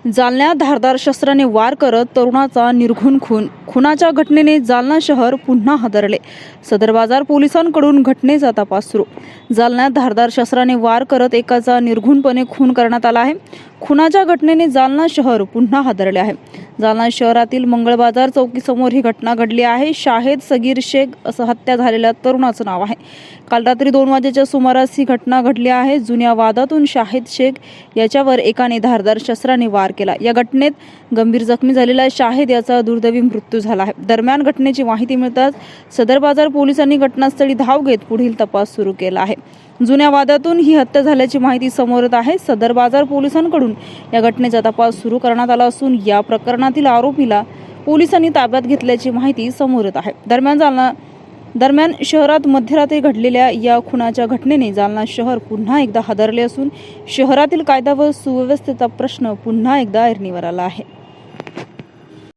जालन्यात धारदार शस्त्राने वार करत तरुणाचा निर्घृण खून. खुनाच्या घटनेने जालना शहर पुन्हा हादरले. सदर बाजार पोलिसांकडून घटनेचा तपास सुरू. जालन्यात धारदार शस्त्राने वार करत एकाचा निर्घृणपणे खून करण्यात आला आहे. खुनाच्या घटनेने जालना शहर पुन्हा हादरले आहे. जालना शहरातील मंगळबाजार चौकीसमोर ही घटना घडली आहे. शाहेद सगीर शेख असं हत्या झालेल्या तरुणाचं नाव आहे. काल रात्री 2 वाजेच्या सुमारास ही घटना घडली आहे. जुन्या वादातून शाहेद शेख याच्यावर एकाने धारदार शस्त्राने वार केला. या घटनेत गंभीर जखमी झालेला शाहेद याचा दुर्दैवी मृत्यू झाला आहे. दरम्यान घटनेची माहिती मिळताच सदर बाजार पोलिसांनी घटनास्थळी धाव घेत पुढील तपास सुरू केला आहे. जुन्या वादातून ही हत्या झाल्याची माहिती समोर येत आहे. सदर बाजार पोलिसांकडून या घटनेचा तपास सुरू करण्यात आला असून या प्रकरणातील आरोपीला पोलिसांनी ताब्यात घेतल्याची माहिती समोर येत आहे. दरम्यान शहरात मध्यरात्री घडलेल्या या खुनाच्या घटनेने जालना शहर पुन्हा एकदा हादरले असून शहरातील कायदा व सुव्यवस्थेचा प्रश्न पुन्हा एकदा ऐरणीवर आला आहे.